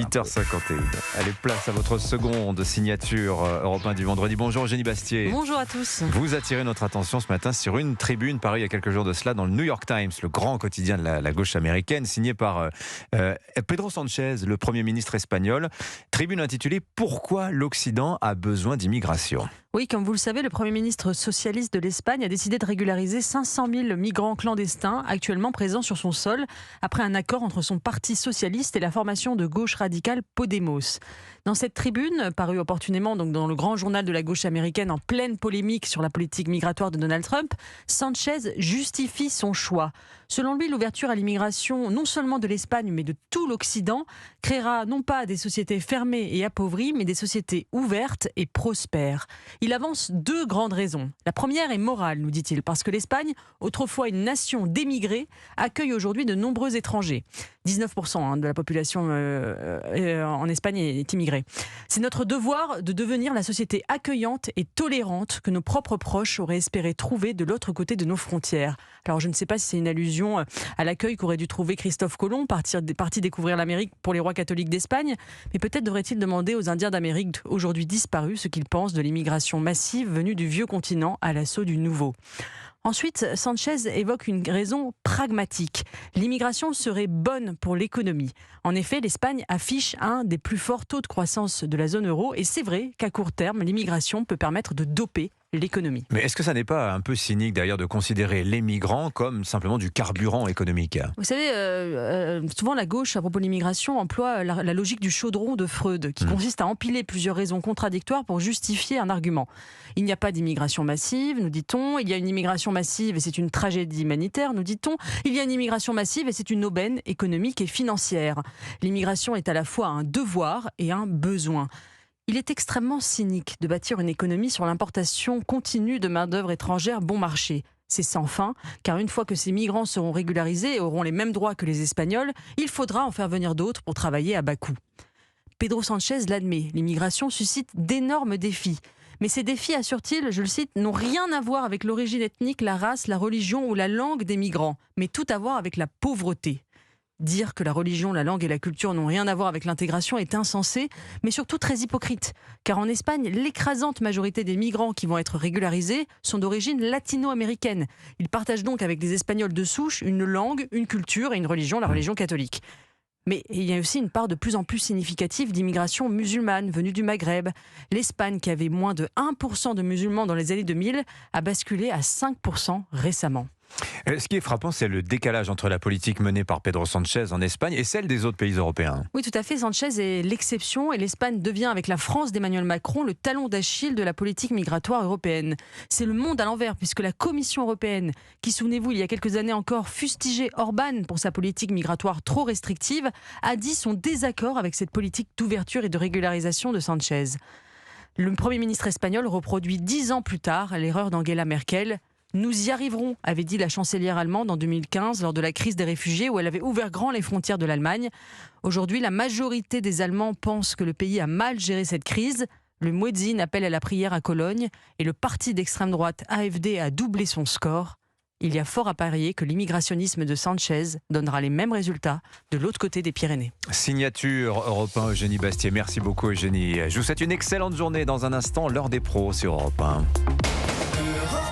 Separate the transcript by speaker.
Speaker 1: 8h51. Allez, place à votre seconde signature Europe 1 du vendredi. Bonjour Eugénie Bastier.
Speaker 2: Bonjour à tous.
Speaker 1: Vous attirez notre attention ce matin sur une tribune parue il y a quelques jours de cela dans le New York Times, le grand quotidien de la gauche américaine, signée par Pedro Sánchez, le Premier ministre espagnol. Tribune intitulée « Pourquoi l'Occident a besoin d'immigration ?»
Speaker 2: Oui, comme vous le savez, le Premier ministre socialiste de l'Espagne a décidé de régulariser 500 000 migrants clandestins actuellement présents sur son sol, après un accord entre son parti socialiste et la formation de gauche radicale Podemos. Dans cette tribune, parue opportunément donc dans le grand journal de la gauche américaine en pleine polémique sur la politique migratoire de Donald Trump, Sánchez justifie son choix. Selon lui, l'ouverture à l'immigration, non seulement de l'Espagne, mais de tout l'Occident, créera non pas des sociétés fermées et appauvries, mais des sociétés ouvertes et prospères. Il avance deux grandes raisons. La première est morale, nous dit-il, parce que l'Espagne, autrefois une nation d'émigrés, accueille aujourd'hui de nombreux étrangers. 19% de la population en Espagne est immigrée. C'est notre devoir de devenir la société accueillante et tolérante que nos propres proches auraient espéré trouver de l'autre côté de nos frontières. Alors je ne sais pas si c'est une allusion à l'accueil qu'aurait dû trouver Christophe Colomb, parti découvrir l'Amérique pour les rois catholiques d'Espagne, mais peut-être devrait-il demander aux Indiens d'Amérique aujourd'hui disparus ce qu'ils pensent de l'immigration massive venue du vieux continent à l'assaut du nouveau. Ensuite, Sánchez évoque une raison pragmatique. L'immigration serait bonne pour l'économie. En effet, l'Espagne affiche un des plus forts taux de croissance de la zone euro et c'est vrai qu'à court terme, l'immigration peut permettre de doper l'économie.
Speaker 1: Mais est-ce que ça n'est pas un peu cynique d'ailleurs de considérer les migrants comme simplement du carburant économique ?
Speaker 2: Vous savez, souvent la gauche, à propos de l'immigration, emploie la logique du chaudron de Freud, qui consiste à empiler plusieurs raisons contradictoires pour justifier un argument. Il n'y a pas d'immigration massive, nous dit-on. Il y a une immigration massive et c'est une tragédie humanitaire, nous dit-on. Il y a une immigration massive et c'est une aubaine économique et financière. L'immigration est à la fois un devoir et un besoin. Il est extrêmement cynique de bâtir une économie sur l'importation continue de main-d'œuvre étrangère bon marché. C'est sans fin, car une fois que ces migrants seront régularisés et auront les mêmes droits que les Espagnols, il faudra en faire venir d'autres pour travailler à bas coût. Pedro Sánchez l'admet, l'immigration suscite d'énormes défis. Mais ces défis, assure-t-il, je le cite, n'ont rien à voir avec l'origine ethnique, la race, la religion ou la langue des migrants, mais tout à voir avec la pauvreté. Dire que la religion, la langue et la culture n'ont rien à voir avec l'intégration est insensé, mais surtout très hypocrite. Car en Espagne, l'écrasante majorité des migrants qui vont être régularisés sont d'origine latino-américaine. Ils partagent donc avec des Espagnols de souche une langue, une culture et une religion, la religion catholique. Mais il y a aussi une part de plus en plus significative d'immigration musulmane venue du Maghreb. L'Espagne, qui avait moins de 1% de musulmans dans les années 2000, a basculé à 5% récemment.
Speaker 1: Ce qui est frappant, c'est le décalage entre la politique menée par Pedro Sánchez en Espagne et celle des autres pays européens.
Speaker 2: Oui, tout à fait. Sánchez est l'exception et l'Espagne devient, avec la France d'Emmanuel Macron, le talon d'Achille de la politique migratoire européenne. C'est le monde à l'envers, puisque la Commission européenne, qui, souvenez-vous, il y a quelques années encore, fustigeait Orban pour sa politique migratoire trop restrictive, a dit son désaccord avec cette politique d'ouverture et de régularisation de Sánchez. Le Premier ministre espagnol reproduit 10 ans plus tard l'erreur d'Angela Merkel. Nous y arriverons, avait dit la chancelière allemande en 2015 lors de la crise des réfugiés où elle avait ouvert grand les frontières de l'Allemagne. Aujourd'hui, la majorité des Allemands pensent que le pays a mal géré cette crise. Le Muezzin appelle à la prière à Cologne et le parti d'extrême droite AfD a doublé son score. Il y a fort à parier que l'immigrationnisme de Sánchez donnera les mêmes résultats de l'autre côté des Pyrénées.
Speaker 1: Signature Europe 1, Eugénie Bastier. Merci beaucoup Eugénie. Je vous souhaite une excellente journée. Dans un instant, l'heure des pros sur Europe 1.